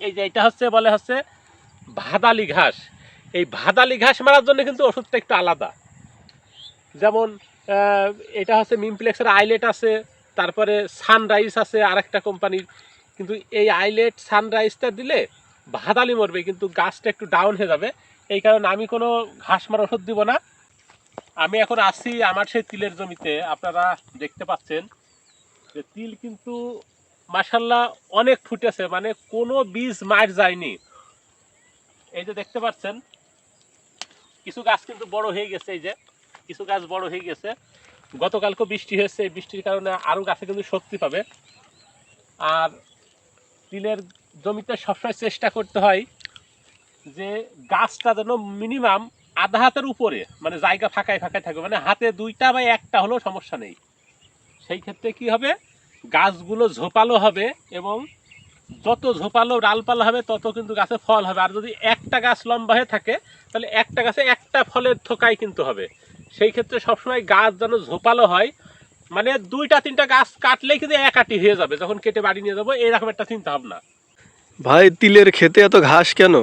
এই যে এটা হচ্ছে বলে হচ্ছে ভাদালি ঘাস। এই ভাদালি ঘাস মারার জন্য কিন্তু ওষুধটা একটু আলাদা। যেমন এটা হচ্ছে মিমপ্লেক্সের আইলেট আছে, তারপরে সানরাইজ আছে আরেকটা কোম্পানির। কিন্তু এই আইলেট সানরাইজটা দিলে ভাদালি মরবে, কিন্তু গাছটা একটু ডাউন হয়ে যাবে। এই কারণে আমি কোনো ঘাস মারা ওষুধ দিব না। আমি এখন আসছি আমার সেই তিলের জমিতে। আপনারা দেখতে পাচ্ছেন যে তিল কিন্তু মাশাল্লাহ অনেক ফুটেছে, মানে কোনো বীজ মার যায়নি। এই যে দেখতে পাচ্ছেন কিছু গাছ কিন্তু বড় হয়ে গেছে, এই যে কিছু গাছ বড় হয়ে গেছে। গতকালকে বৃষ্টি হয়েছে, এই বৃষ্টির কারণে আরও গাছে কিন্তু শক্তি পাবে। আর তিলের জমিতে সবসময় চেষ্টা করতে হয় যে গাছটা যেন মিনিমাম আধা হাতের উপরে, মানে জায়গা ফাঁকায় ফাঁকায় থাকবে, মানে হাতে দুইটা বা একটা হলেও সমস্যা নেই। সেই ক্ষেত্রে কি হবে, গাছগুলো ঝোপালো হবে, এবং যত ঝোপালো ডালপালা হবে তত কিন্তু গাছে ফল হবে। আর যদি একটা গাছ লম্বা হয়ে থাকে তাহলে একটা গাছে একটা ফলের থোকাই কিন্তু হবে। সেই ক্ষেত্রে সবসময় গাছ যেন ঝোপালো হয়, মানে দুইটা তিনটা গাছ কাটলেই কিন্তু এক আটি হয়ে যাবে যখন কেটে বাড়ি নিয়ে যাবো, এরকম একটা চিন্তা ভাবনা। ভাই তিলের ক্ষেতে এত ঘাস কেন?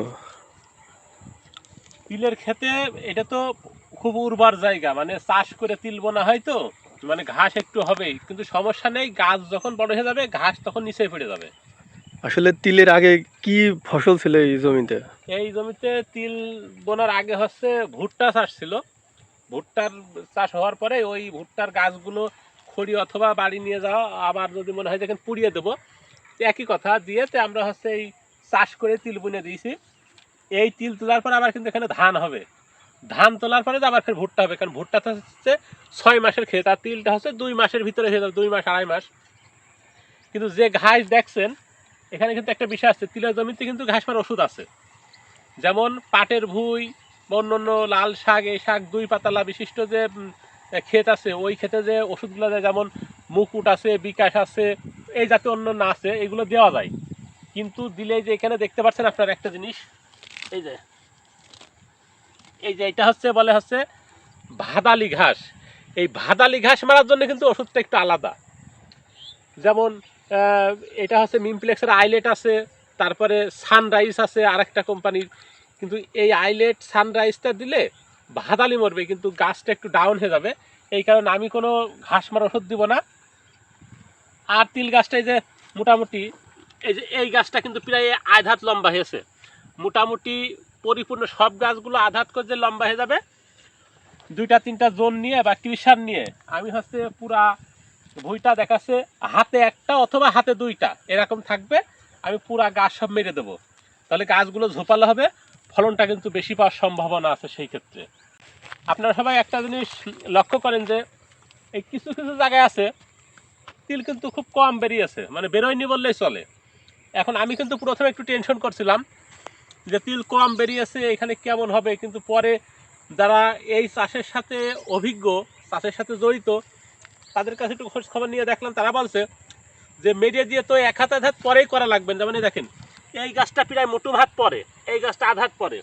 তিলের ক্ষেতে এটা তো খুব উর্বর জায়গা, মানে চাষ করে তিল বোনা হয় তো, মানে ঘাস একটু হবেই, কিন্তু সমস্যা নেই। গাছ যখন বড় হয়ে যাবে ঘাস তখন নিচে পড়ে যাবে। আসলে তিলের আগে কি ফসল ছিল এই জমিতে? এই জমিতে তিল বোনার আগে হচ্ছে ভুট্টা চাষ ছিল। ভুট্টার চাষ হওয়ার পরে ওই ভুট্টার গাছগুলো খড়ি অথবা বাড়ি নিয়ে যাওয়া, আবার যদি মনে হয় দেখেন পুড়িয়ে দেবো, একই কথা দিয়েতে আমরা হচ্ছে এই চাষ করে তিল বুনে দিয়েছি। এই তিল তোলার পর আবার কিন্তু এখানে ধান হবে। ধান তোলার পরে আবার ফের ভুট্টা হবে, কারণ ভুট্টাটা হচ্ছে 6 মাসের ক্ষেত, আর তিলটা হচ্ছে 2 মাসের ভিতরে হয়ে যাবে, 2 মাস 2.5 মাস। কিন্তু যে ঘাস দেখছেন এখানে কিন্তু একটা বিষয় আছে, তিলের জমিতে কিন্তু ঘাস মারার ওষুধ আছে। যেমন পাটের ভুঁই বা অন্যান্য লাল শাক, এই শাক 2 পাতালা বিশিষ্ট যে ক্ষেত আছে, ওই ক্ষেতে যে ওষুধগুলো দেয়, যেমন মুকুট আছে, বিকাশ আছে, এই জাতীয় অন্যান্য আছে, এগুলো দেওয়া যায়। কিন্তু দিলে যে এখানে দেখতে পাচ্ছেন আপনার একটা জিনিস, এই যে এটা হচ্ছে বলে হচ্ছে ভাদালি ঘাস। এই ভাদালি ঘাস মারার জন্য কিন্তু ওষুধটা একটু আলাদা। যেমন এটা হচ্ছে মিমপ্লেক্সের আইলেট আছে, তারপরে সানরাইজ আছে আরেকটা কোম্পানির। কিন্তু এই আইলেট সানরাইজটা দিলে ভাদালি মরবে, কিন্তু গাছটা একটু ডাউন হয়ে যাবে। এই কারণে আমি কোনো ঘাস মারা ওষুধ দিব না। আর তিল গাছটাই যে মোটামুটি এই যে এই গাছটা কিন্তু প্রায় আধ হাত লম্বা হয়েছে। মোটামুটি পরিপূর্ণ সব গাছগুলো আধ হাত করে যে লম্বা হয়ে যাবে, 2-3টা জোন নিয়ে বা ক্রিসার নিয়ে আমি হচ্ছে পুরা ভুঁইটা দেখাচ্ছে হাতে একটা অথবা হাতে 2টা এরকম থাকবে। আমি পুরা গাছ সব মেরে দেবো, তাহলে গাছগুলো ঝোপালো হবে, ফলনটা কিন্তু বেশি পাওয়ার সম্ভাবনা আছে। সেই ক্ষেত্রে আপনারা সবাই একটা জিনিস লক্ষ্য করেন যে এই কিছু কিছু জায়গায় আছে তিল কিন্তু খুব কম বেরিয়েছে, মানে বেরোয়নি বললেই চলে। এখন আমি কিন্তু প্রথমে একটু টেনশন করছিলাম যে তিল কম বেরিয়েছে এখানে কেমন হবে, কিন্তু পরে যারা এই চাষের সাথে অভিজ্ঞ, চাষের সাথে জড়িত, তাদের কাছে একটু খোঁজ খবর নিয়ে দেখলাম, তারা বলছে যে মেরিয়ে দিয়ে তো 1 হাত আধ হাত পরেই করা লাগবে। যেমন দেখেন এই গাছটা প্রায় মোটু হাত পরে, এই গাছটা আধ হাত পরে,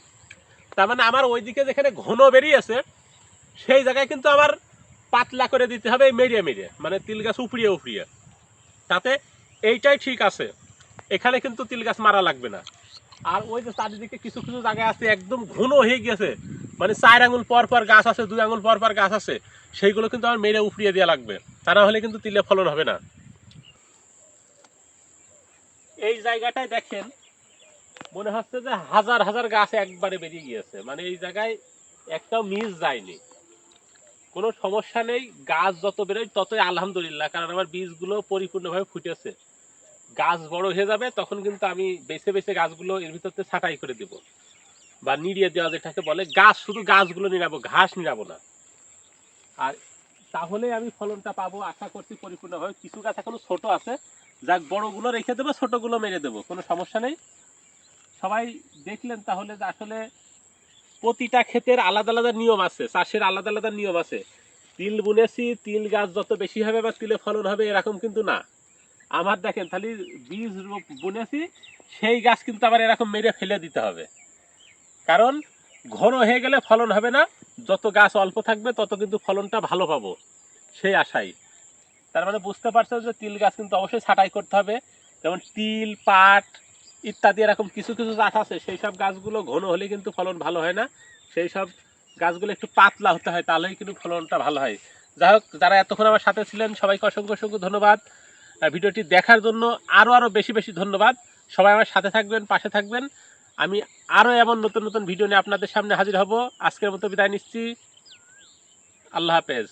তার মানে আমার ওইদিকে যেখানে ঘন বেরিয়েছে সেই জায়গায় কিন্তু আমার পাতলা করে দিতে হবে মেরিয়ে মেরিয়ে, মানে তিল গাছ উপড়িয়ে উপড়িয়ে, তাতে এইটাই ঠিক আছে। এখানে কিন্তু তিল গাছ মারা লাগবে না। আর ওই যে চারিদিকে কিছু কিছু জায়গায় আছে একদম ঘন হয়ে গেছে, মানে 4 আঙুল পর পর গাছ আছে, 2 আঙুল পর পর গাছ আছে, সেইগুলো কিন্তু আমার মেরে উপড়িয়ে দেওয়া লাগবে, তা না হলে কিন্তু তিলে ফলন হবে না। এই জায়গাটায় দেখেন মনে হচ্ছে যে হাজার হাজার গাছ একবারে বেরিয়ে গিয়েছে, মানে এই জায়গায় একটাও মিস যায়নি। কোনো সমস্যা নেই, গাছ যত বেরোয় ততই আলহামদুলিল্লাহ, কারণ আমার বীজগুলো পরিপূর্ণভাবে ফুটেছে। গাছ বড় হয়ে যাবে তখন কিন্তু আমি বেছে বেছে গাছগুলো এর ভিতরতে ছাঁটাই করে দিব, বা নিড়িয়ে দেওয়া যেটাকে বলে। গাছ শুধু গাছগুলো নিড়াবো, ঘাস নিড়াবো না। আর তাহলে আমি ফলনটা পাবো আশা করছি পরিপূর্ণভাবে। কিছু গাছ এখনো ছোট আছে, যাক বড়গুলো রেখে দেবো, ছোটগুলো মেরে দেবো, কোনো সমস্যা নেই। সবাই দেখলেন তাহলে যে আসলে প্রতিটা ক্ষেতের আলাদা আলাদা নিয়ম আছে, চাষের আলাদা আলাদা নিয়ম আছে। তিল বুনেছি, তিল গাছ যত বেশি হবে বা তিলে ফলন হবে এরকম কিন্তু না। আমার দেখেন তাহলে বীজ বুনেছি, সেই গাছ কিন্তু আবার এরকম মেরে ফেলে দিতে হবে, কারণ ঘন হয়ে গেলে ফলন হবে না। যত গাছ অল্প থাকবে তত কিন্তু ফলনটা ভালো পাবো, সেই আশাই। তার মানে বুঝতে পারছো যে তিল গাছ কিন্তু অবশ্যই ছাঁটাই করতে হবে। যেমন তিল, পাট ইত্যাদি এরকম কিছু কিছু জাত আছে, সেই সব গাছগুলো ঘন হলে কিন্তু ফলন ভালো হয় না। সেই সব গাছগুলো একটু পাতলা হতে হয়, তাহলেই কিন্তু ফলনটা ভালো হয়। যাই হোক, যারা এতক্ষণ আমার সাথে ছিলেন সবাইকে অসংখ্য অসংখ্য ধন্যবাদ। ভিডিওটি দেখার জন্য আরও বেশি বেশি ধন্যবাদ। সবাই আমার সাথে থাকবেন, পাশে থাকবেন। আমি আরও এমন নতুন নতুন ভিডিও নিয়ে আপনাদের সামনে হাজির হব। আজকের মতো বিদায় নিচ্ছি। আল্লাহ হাফেজ।